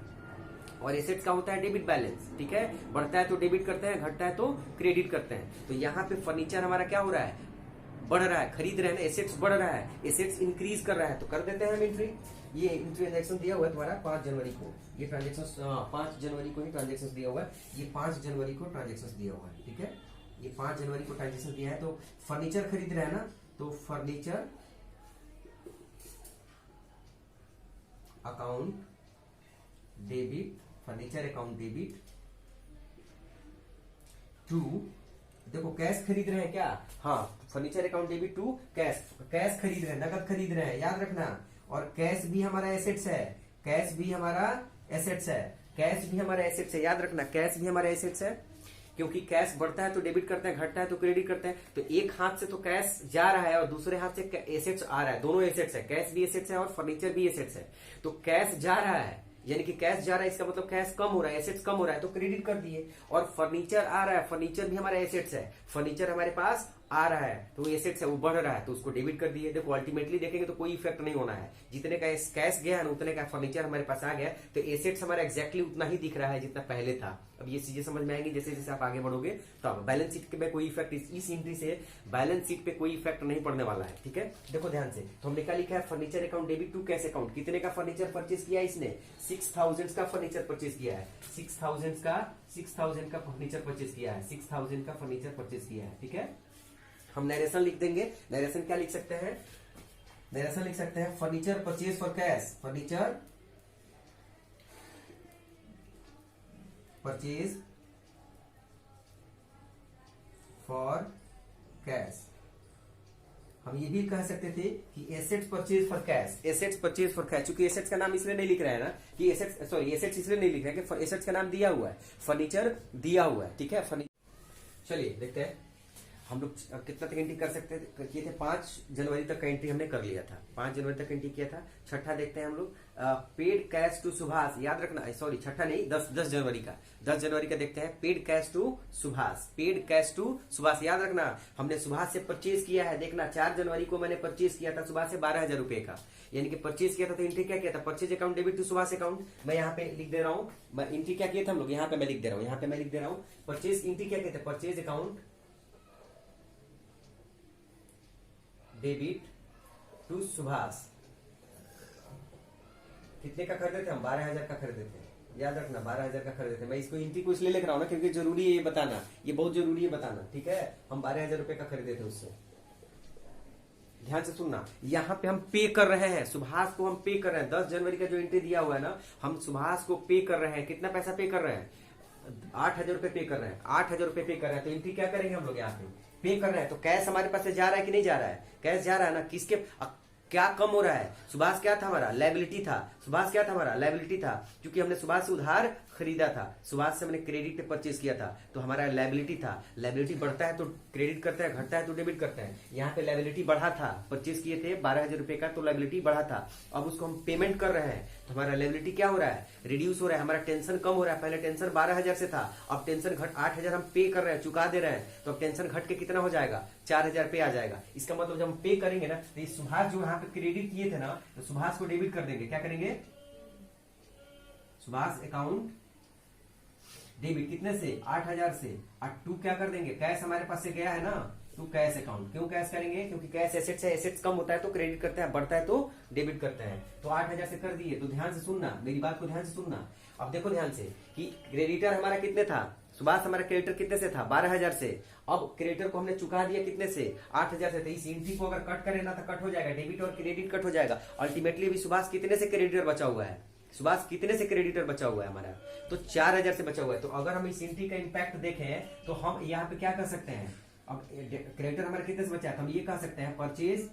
और एसेट्स का होता है डेबिट बैलेंस, ठीक है, बढ़ता है तो डेबिट करते हैं, घटता है तो क्रेडिट करते हैं। तो यहाँ पे फर्नीचर हमारा क्या हो रहा है, बढ़ रहा है, खरीद रहे हैं, एसेट्स बढ़ रहा है, एसेट्स इंक्रीज कर रहा है, तो कर देते हैं हम एंट्री। ये ट्रांजेक्शन दिया हुआ है तुम्हारा 5 जनवरी को, ये ट्रांजेक्शन 5 जनवरी को ही ट्रांजेक्शन दिया हुआ है, ये 5 जनवरी को ट्रांजेक्शन दिया हुआ है, ठीक है, ये 5 जनवरी को ट्रांजेक्शन दिया है। तो फर्नीचर खरीद रहे हैं ना, तो furniture account debit, furniture account debit to, देखो कैश खरीद रहे हैं क्या, हाँ, furniture account debit to cash, cash खरीद रहे हैं, नकद खरीद रहे हैं, याद रखना। और कैश भी हमारा एसेट्स है, कैश भी हमारा एसेट्स है, कैश भी हमारा एसेट्स है, याद रखना, कैश भी हमारा एसेट्स है। क्योंकि कैश बढ़ता है तो डेबिट करते हैं, घटता है तो क्रेडिट करते हैं। तो एक हाथ से तो कैश जा रहा है और दूसरे हाथ से एसेट्स आ रहा है, दोनों एसेट्स है, कैश भी एसेट्स है और फर्नीचर भी एसेट्स है। तो कैश जा रहा है, यानी कि कैश जा रहा है, इसका मतलब कैश कम हो रहा है, एसेट्स कम हो रहा है, तो क्रेडिट कर दिए। और फर्नीचर आ रहा है, फर्नीचर भी हमारा एसेट्स है, फर्नीचर हमारे पास आ रहा है, तो एसेट्स है, वो बढ़ रहा है, तो उसको डेबिट कर दिए। देखो अल्टीमेटली देखेंगे तो कोई इफेक्ट नहीं होना है, जितने का कैश गया है ना, उतने का फर्नीचर हमारे पास आ गया, तो एसेट्स हमारा एक्जैक्टली उतना ही दिख रहा है जितना पहले था। अब ये चीजें समझ में आएंगी जैसे जैसे आप आगे बढ़ोगे। तो अब बैलेंस शीट पे कोई इफेक्ट, इस एंट्री से बैलेंस शीट पे कोई इफेक्ट नहीं पड़ने वाला है, ठीक है। देखो ध्यान से, तो हमने क्या लिखा है, furniture account debit to cash account. कितने का फर्नीचर परचेज किया है इसने, 6000 का फर्नीचर परचेज किया है, 6000 का फर्नीचर परचेज किया है, 6000 का फर्नीचर परचेज किया है, ठीक है। हम नरेशन लिख देंगे, नरेशन क्या लिख सकते हैं, नरेशन लिख सकते हैं furniture purchase for cash, furniture purchase for cash. हम ये भी कह सकते थे कि assets purchase for cash, assets purchase for cash, क्योंकि एसेट्स का नाम इसलिए नहीं लिख रहा है ना कि एसेट्स, सॉरी एसेट्स इसलिए नहीं लिख रहा है कि एसेट्स का नाम दिया हुआ है, फर्नीचर दिया हुआ है, ठीक है। चलिए देखते हैं हम लोग कितना तक एंट्री कर सकते थे, किए थे 5 जनवरी तक का एंट्री हमने कर लिया था, 5 जनवरी तक एंट्री किया था। छठा देखते हैं हम लोग, पेड कैश टू सुभाष, याद रखना, सॉरी छठा नहीं, 10 जनवरी का, 10 जनवरी का देखते हैं, paid cash to Subhash, paid cash to Subhash, याद रखना, हमने सुभाष से परचेज किया है। देखना 4 जनवरी को मैंने परचेज किया था सुभाष से 12,000 रुपए का, यानी कि परचेज किया था। तो एंट्री क्या किया था, purchase account debit to Subhash account. मैं यहाँ पे लिख दे रहा हूँ, मैं एंट्री क्या किया था हम लोग, यहाँ पे मैं लिख दे रहा हूँ, यहाँ पे मैं लिख दे रहा हूँ, परचेज एंट्री क्या कहते हैं, purchase account debit to Subhash. कितने का खरीदे थे हम, 12,000 का खरीदे थे, याद रखना 12,000 का खरीदे थे। मैं इसको एंट्री को इसलिए लिख रहा हूँ ना क्योंकि जरूरी है ये बताना, ये बहुत जरूरी है बताना, ठीक है। हम 12,000 रुपए का खरीदे थे उससे, ध्यान से सुनना। यहाँ पे हम पे कर रहे हैं, सुभाष को हम पे कर रहे हैं, 10 जनवरी का जो एंट्री दिया हुआ है ना, हम सुभाष को पे कर रहे हैं। कितना पैसा पे कर रहे हैं, 8,000 रुपए पे कर रहे हैं, 8,000 रुपए पे कर रहे हैं। तो एंट्री क्या करेंगे हम लोग, यहाँ पे कर रहे हैं, तो कैश हमारे पास से जा रहा है कि नहीं जा रहा है, कैश जा रहा है ना, किसके क्या कम हो रहा है? सुभाष क्या था हमारा? लायबिलिटी था। सुभाष क्या था हमारा? लायबिलिटी था, क्योंकि हमने सुभाष से उधार खरीदा था, सुभाष से हमने क्रेडिट पे परचेज किया था, तो हमारा लायबिलिटी था। लायबिलिटी बढ़ता है तो क्रेडिट करता है, घटता है तो डेबिट करता है। यहाँ पे लायबिलिटी बढ़ा था, परचेज किए थे 12,000 रुपए का, तो लायबिलिटी बढ़ा था। अब उसको हम पेमेंट कर रहे हैं तो हमारा लायबिलिटी क्या हो रहा है? रिड्यूस हो रहा है, हमारा टेंशन कम हो रहा है। पहले टेंशन 12,000 से था, अब टेंशन घट 8,000 हम पे कर रहे हैं, चुका दे रहे हैं, तो अब टेंशन घट के कितना हो जाएगा? 4,000 पे आ जाएगा। इसका मतलब जब हम पे करेंगे ना, तो सुभाष जो यहाँ पे क्रेडिट किए थे ना, तो सुभाष को डेबिट कर देंगे। क्या करेंगे? सुभाष अकाउंट डेबिट कितने से? 8,000 से। और टू क्या कर देंगे? कैश हमारे पास से गया है ना, तो कैश अकाउंट। क्यों कैश करेंगे? क्योंकि कैश एसेट्स है, एसेट्स कम होता है तो क्रेडिट करते हैं, बढ़ता है तो डेबिट करते हैं। तो 8,000 से कर दिए। तो ध्यान से सुनना, मेरी बात को ध्यान से सुनना। अब देखो ध्यान से कि क्रेडिटर हमारा कितने था? सुभाष हमारा क्रेडिटर कितने से था? 12,000 से। अब क्रेडिटर को हमने चुका दिया कितने से? 8,000 से। तो इस एंट्री को अगर कट करें ना तो कट हो जाएगा, डेबिट और क्रेडिट कट हो जाएगा। अल्टीमेटली अभी सुभाष कितने से क्रेडिटर बचा हुआ है? सुभाष कितने से क्रेडिटर बचा हुआ है हमारा? तो 4,000 से बचा हुआ है। तो अगर हम इस एंट्री का इम्पैक्ट देखें तो हम यहाँ पे क्या कर सकते हैं? अब क्रेडिटर हमारा कितने से बचा है, तो हम ये कह सकते हैं purchase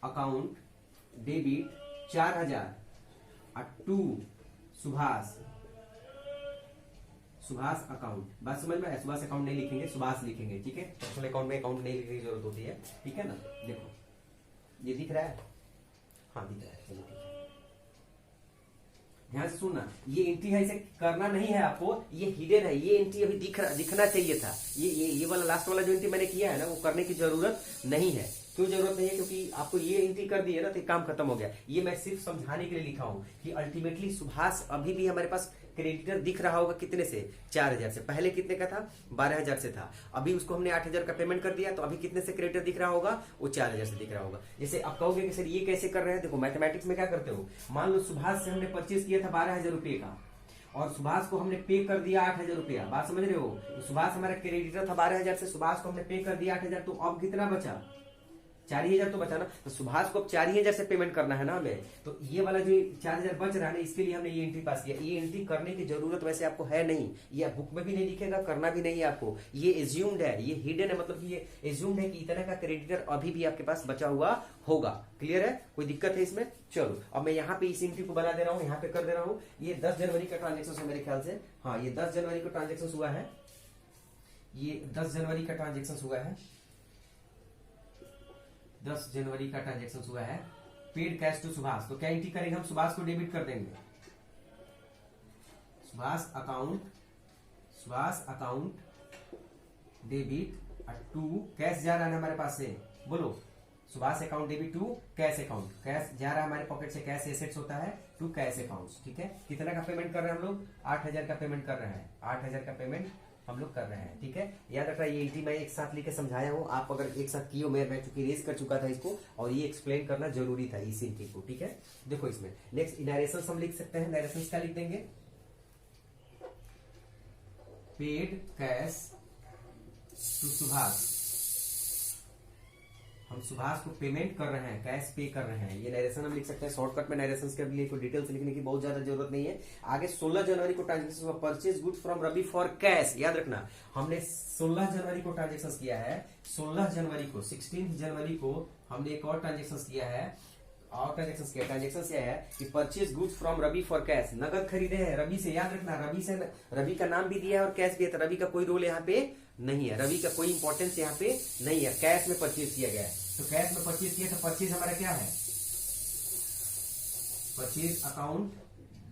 account debit 4,000 to Subhash, Subhash account. बात समझ में आया? सुभाष अकाउंट नहीं लिखेंगे, सुभाष लिखेंगे, ठीक है? पर्सनल अकाउंट में अकाउंट नहीं लिखने की जरूरत होती है, ठीक है ना? देखो ये दिख रहा है, हाँ दिख रहा है, चलो ठीक है। ध्यान से सुनना, ये एंट्री है, इसे करना नहीं है आपको, ये हिडन है, ये एंट्री अभी दिखना चाहिए था। ये वाला लास्ट वाला जो एंट्री मैंने किया है ना, वो करने की जरूरत नहीं है। क्यों जरूरत नहीं है? क्योंकि आपको ये एंट्री कर दी है ना, तो काम खत्म हो गया। ये मैं सिर्फ समझाने के लिए लिखा हूं कि अल्टीमेटली सुभाष अभी भी हमारे पास क्रेडिटर दिख रहा होगा कितने से? 4,000 से। पहले कितने का था? 12,000 से था। अभी उसको हमने 8,000 का पेमेंट कर दिया, तो अभी कितने से क्रेडिटर दिख रहा होगा? वो 4,000 से दिख रहा होगा। जैसे आप कहोगे कि सर ये कैसे कर रहे हैं? देखो मैथमेटिक्स में क्या करते हो, मान लो सुभाष से हमने परचेज किया था 12,000 रुपए का, और सुभाष को हमने पे कर दिया 8,000 रुपया। बात समझ रहे हो? तो सुभाष हमारा क्रेडिटर था 12,000 से, सुभाष को हमने पे कर दिया 8,000, तो अब कितना बचा? 4,000 तो बचा ना। तो सुभाष को अब 4,000 से पेमेंट करना है ना हमें, तो ये वाला जो 4,000 बच रहा है ना, इसके लिए हमने ये एंट्री पास किया। ये एंट्री करने की जरूरत वैसे आपको है नहीं, ये बुक में भी नहीं लिखेगा, करना भी नहीं है आपको। ये एज्यूम्ड है, ये हिडन है, मतलब कि ये एज्यूम्ड है कि इतना का क्रेडिटर अभी भी आपके पास बचा हुआ होगा। क्लियर है? कोई दिक्कत है इसमें? चलो अब मैं यहाँ पे इस एंट्री को बना दे रहा हूँ, यहाँ पे कर दे रहा हूँ। ये 10 जनवरी का ट्रांजेक्शन है मेरे ख्याल से, हाँ ये 10 जनवरी का ट्रांजेक्शन हुआ है, ये 10 जनवरी का ट्रांजेक्शन हुआ है, 10 जनवरी का ट्रांजेक्शन हुआ है। पेड कैश टू सुभाष, तो क्या एंट्री करेंगे हम? सुभाष को डेबिट कर देंगे, Subhash account debit to cash जा रहा है हमारे पास से, बोलो Subhash account debit to cash account. Cash जा रहा है हमारे पॉकेट से, कैश एसेट्स होता है, टू कैश अकाउंट, ठीक है? कितना का पेमेंट कर रहे हैं हम लोग? 8,000 का पेमेंट कर रहे हैं, 8,000 का पेमेंट हम लोग कर रहे हैं, ठीक है? याद रखना, ये एंट्री मैं एक साथ लेके समझाया हूँ, आप अगर एक साथ किए हो, मैं चूंकि रेस कर चुका था इसको, और ये एक्सप्लेन करना जरूरी था इस एंट्री को, ठीक है? देखो इसमें नेक्स्ट नरेशंस हम लिख सकते हैं। नरेशंस क्या लिख देंगे? पेड कैश टू सुभाष, हम सुभाष को पेमेंट कर रहे हैं, कैश पे कर रहे हैं, ये नरेशन हम लिख सकते हैं। शॉर्टकट में नरेशन के लिए कोई डिटेल्स लिखने की बहुत ज्यादा जरूरत नहीं है। आगे 16 जनवरी को ट्रांजेक्शन हुआ, purchase goods from Ravi for cash. याद रखना, हमने 16 जनवरी को ट्रांजेक्शन किया है, 16 जनवरी को, 16 जनवरी को हमने एक और ट्रांजेक्शन किया है, और ट्रांजेक्शन क्या है कि purchase goods from Ravi for cash, नगद खरीदे हैं रवि से। याद रखना, रवि से, रवि का नाम भी दिया है और कैश भी है, तो रवि का कोई रोल यहाँ पे नहीं है, रवि का कोई इंपॉर्टेंस यहाँ पे नहीं है। कैश में परचेज किया गया है, तो कैश में परचेज किया, तो परचेज हमारा क्या है? Purchase account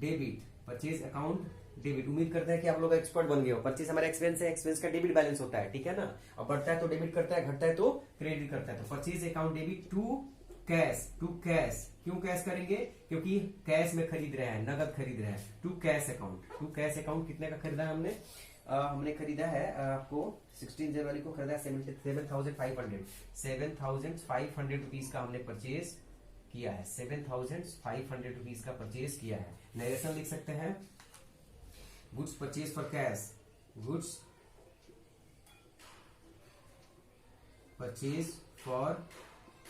debit, purchase account debit. उम्मीद करते हैं कि आप लोग एक्सपर्ट बन गए हो। परचेज हमारा एक्सपेंस है, एक्सपेंस का डेबिट बैलेंस होता है, ठीक है ना? और बढ़ता है तो डेबिट करता है, घटता है तो क्रेडिट करता है। तो purchase account debit to cash, to cash. क्यों कैश करेंगे? क्योंकि कैश में खरीद रहे हैं, नगद खरीद रहे हैं। To cash account, to cash account कितने का खरीदा है हमने? हमने खरीदा है आपको 16 जनवरी को खरीदा 7,500 रुपीज का हमने परचेज किया है, 7,500 रुपीज का परचेज किया है। नरेशन लिख सकते हैं, goods purchase for cash, goods purchase for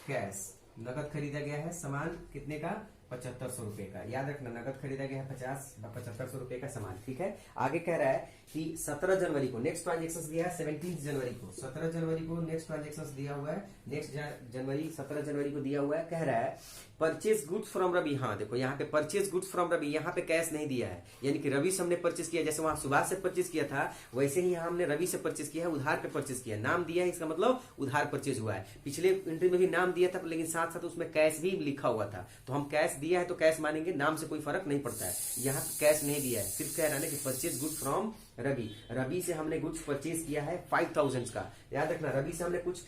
cash, नगद खरीदा गया है सामान, कितने का? ₹7500 का। याद रखना, नगद खरीदा गया है 7500 रुपए का सामान। ठीक है, आगे कह रहा है कि 17 जनवरी को नेक्स्ट ट्रांजेक्शन दिया है, 17 जनवरी को, 17 जनवरी को नेक्स्ट ट्रांजेक्शन दिया हुआ है, नेक्स्ट जनवरी 17 जनवरी को दिया हुआ है। कह रहा है परचेज गुड्स फ्रॉम रवि। हाँ देखो यहाँ पे परचेज गुड्स फ्रॉम रवि, यहाँ पे कैश नहीं दिया है, यानी कि रवि से हमने परचेज किया, जैसे वहां सुभाष से परचेज किया था वैसे ही यहाँ हमने रवि से परचेज किया है, उधार पे परचेज किया, नाम दिया है, इसका मतलब उधार परचेज हुआ है। पिछले एंट्री में भी नाम दिया था, लेकिन साथ साथ उसमें कैश भी लिखा हुआ था, तो हम कैश दिया है तो कैश मानेंगे, नाम से कोई फर्क नहीं पड़ता है। यहाँ कैश नहीं दिया है, सिर्फ कह रहा है कि purchase good from Ravi. Ravi से हमने गुड्स परचेज किया है 5000 का। याद रखना, रवि से हमने कुछ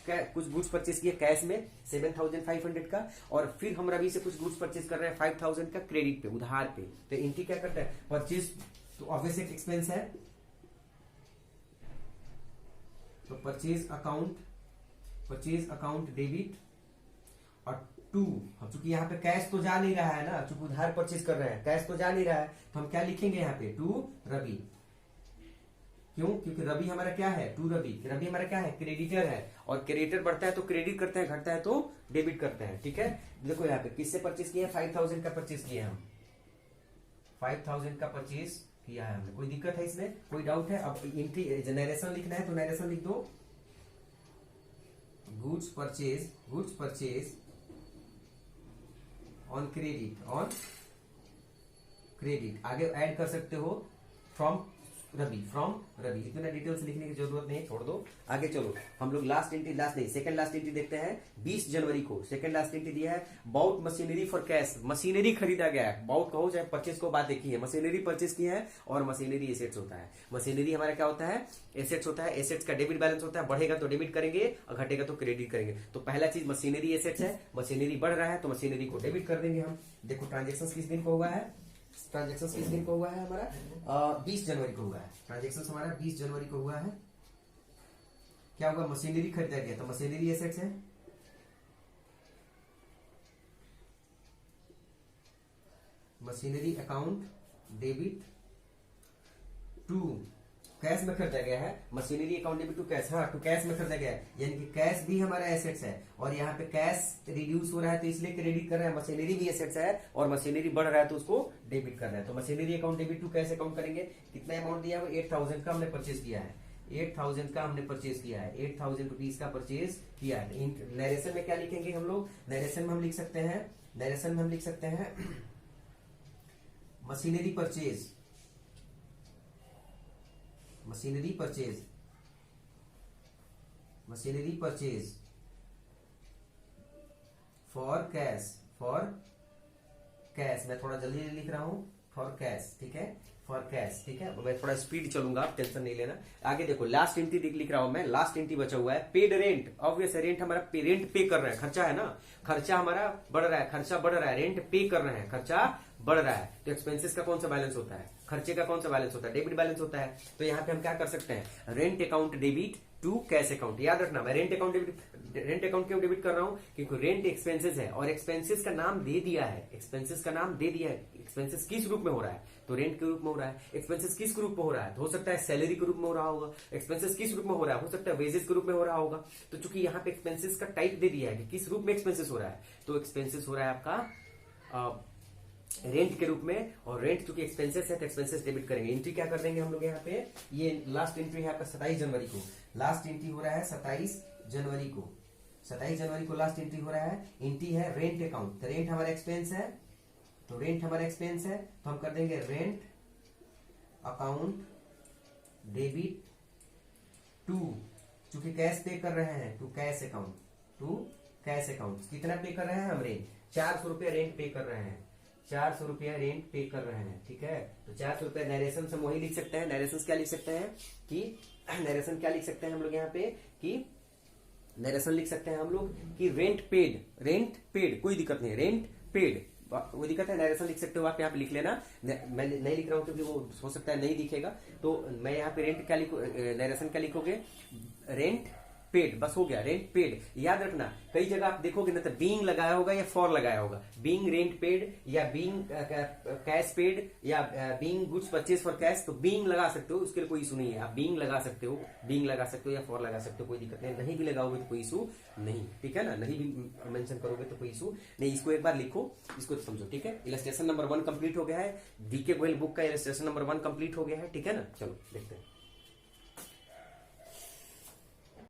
गुड्स परचेज किया कैश में 7500 का, और फिर हम रवि से कुछ गुड्स परचेज कर रहे हैं 5000 का क्रेडिट पे, उधार पे। तो इनकी क्या करता है, परचेज तो ऑब्वियस एक एक्सपेंस है, तो परचेज अकाउंट डेबिट, और टू, चूंकि यहाँ पे कैश तो जा नहीं रहा है ना, चूंकि उधार परचेज कर रहे हैं, कैश तो जा नहीं रहा है, तो हम क्या लिखेंगे यहाँ पे, टू रवि। क्यों? क्योंकि रवि हमारा क्या है, टू रवि। रवि हमारा क्या है, क्रेडिटर है, और क्रेडिटर बढ़ता है तो क्रेडिट करते हैं, घटता है तो डेबिट करते हैं। ठीक है, देखो यहाँ पे किससे परचेज किया है, 5000 का परचेज किया है हम, 5000 का परचेज किया है हमने। कोई दिक्कत है इसमें, कोई डाउट है? अब एंट्री नरेशन लिखना है तो नरेशन लिख दो, गुड्स परचेज ऑन क्रेडिट, आगे ऐड कर सकते हो फ्रॉम रवि, इतना डिटेल्स लिखने की जरूरत नहीं, छोड़ दो। आगे चलो, हम लोग सेकंड लास्ट एंट्री देखते हैं। 20 जनवरी को सेकंड लास्ट एंट्री दिया है, bought machinery for cash, machinery खरीदा गया है, बाउट कहो चाहे परचेज को, बात एक ही है, मशीनरी परचेज की है, और मशीनरी एसेट्स होता है। मशीनरी हमारा क्या होता है, एसेट्स होता है, एसेट्स का डेबिट बैलेंस होता है, बढ़ेगा तो डेबिट करेंगे और घटेगा तो क्रेडिट करेंगे। तो पहला चीज मशीनरी एसेट्स है, मशीनरी बढ़ रहा है तो मशीनरी को डेबिट कर देंगे हम। देखो ट्रांजेक्शन किस दिन को हुआ है, ट्रांजेक्शन किस दिन को हुआ है हमारा, 20 जनवरी को हुआ है ट्रांजेक्शन हमारा, 20 जनवरी को हुआ है। क्या होगा, मशीनरी खरीदा गया, तो मशीनरी एसेट्स है, machinery account debit to cash में खरीदा गया है, machinery account debit to cash, हाँ टू कैश में खरीदा गया है, यानी कि कैश भी हमारा एसेट्स है, और यहाँ पे कैश रिड्यूस हो रहा है तो इसलिए क्रेडिट कर रहे हैं, मशीनरी भी एसेट्स है और मशीनरी बढ़ रहा है तो उसको डेबिट कर रहा है। तो machinery account debit to cash account करेंगे, कितना अमाउंट दिया है, 8000 का हमने परचेज किया है, 8000 का हमने परचेज किया है, 8000 रुपीज का परचेज किया है। नरेशन में क्या लिखेंगे हम लोग, नरेशन में हम लिख सकते हैं मशीनरी परचेज फॉर कैश, मैं थोड़ा जल्दी लिख रहा हूं, फॉर कैश, ठीक है, फॉर कैश, ठीक है, मैं थोड़ा स्पीड चलूंगा, आप टेंशन नहीं लेना। आगे देखो लास्ट एंट्री लिख रहा हूं मैं, लास्ट एंट्री बचा हुआ है, पेड रेंट, ऑब्वियस है, रेंट हमारा रेंट पे कर रहे हैं, खर्चा है ना, खर्चा हमारा बढ़ रहा है, खर्चा बढ़ रहा है, रेंट पे कर रहे हैं, खर्चा बढ़ रहा है, तो एक्सपेंसेस का कौन सा बैलेंस होता है, खर्चे का कौन सा बैलेंस होता है, डेबिट बैलेंस होता है। तो यहाँ पे हम क्या कर सकते हैं, rent account debit to cash account. याद रखना, मैं रेंट अकाउंट क्यों डेबिट कर रहा हूं, क्योंकि रेंट एक्सपेंसेस है, और एक्सपेंसेस का नाम दे दिया है, एक्सपेंसेस किस रूप में हो रहा है, तो रेंट के रूप में हो रहा है। एक्सपेंसेस किस रूप में हो रहा है, तो हो सकता है सैलरी के रूप में हो रहा होगा। एक्सपेंसेस किस रूप में हो रहा है, हो सकता है वेजेस के रूप में हो रहा होगा। तो चूंकि यहाँ पे एक्सपेंसेस का टाइप दे दिया है कि किस रूप में एक्सपेंसेस हो रहा है, तो एक्सपेंसेस हो रहा है आपका रेंट के रूप में, और रेंट चूंकि एक्सपेंसेस है तो एक्सपेंसेस डेबिट करेंगे। एंट्री क्या कर देंगे हम लोग यहाँ पे, ये लास्ट एंट्री है आपका 27 जनवरी को, लास्ट एंट्री हो रहा है 27 जनवरी को लास्ट एंट्री हो रहा है। एंट्री है रेंट अकाउंट, तो रेंट हमारा एक्सपेंस है, तो हम कर देंगे रेंट अकाउंट डेबिट टू, चूंकि कैश पे कर रहे हैं, टू कैश अकाउंट, कितना पे कर रहे हैं हम, रेंट 400 रुपया रेंट पे कर रहे हैं, 400 रुपया रेंट पे कर रहे हैं, ठीक है। तो 400 रुपया नरेशन से वही लिख सकते हैं, नरेशन क्या लिख सकते हैं हम लोग यहाँ पे, कि नरेशन लिख सकते हैं हम लोग कि रेंट पेड, कोई दिक्कत नहीं, रेंट पेड वो दिक्कत है, नरेशन लिख सकते हो आप, यहाँ पे लिख लेना। मैं नहीं लिख रहा हूँ क्योंकि वो हो सकता है नहीं दिखेगा, तो मैं यहाँ पे रेंट क्या लिखो, नरेशन क्या लिखोगे, रेंट पेड, बस हो गया, रेंट पेड। याद रखना कई जगह आप देखोगे ना तो बीइंग लगाया होगा या फॉर लगाया होगा, बीइंग रेंट पेड या बीइंग कैश पेड या being goods purchase for cash, तो बीइंग लगा सकते हो, उसके लिए कोई इशू नहीं है। आप बीइंग लगा सकते हो, बीइंग लगा सकते हो या फॉर लगा सकते हो, कोई दिक्कत नहीं। नहीं भी लगाओगे तो कोई इशू नहीं, ठीक है ना, नहीं भी मेंशन करोगे तो कोई इशू नहीं। इसको एक बार लिखो, इसको समझो, ठीक है। इलस्ट्रेशन नंबर 1 कंप्लीट हो गया है, डीके गोयल बुक का इलस्ट्रेशन नंबर 1 कंप्लीट हो गया है, ठीक है ना। चलो देखते हैं।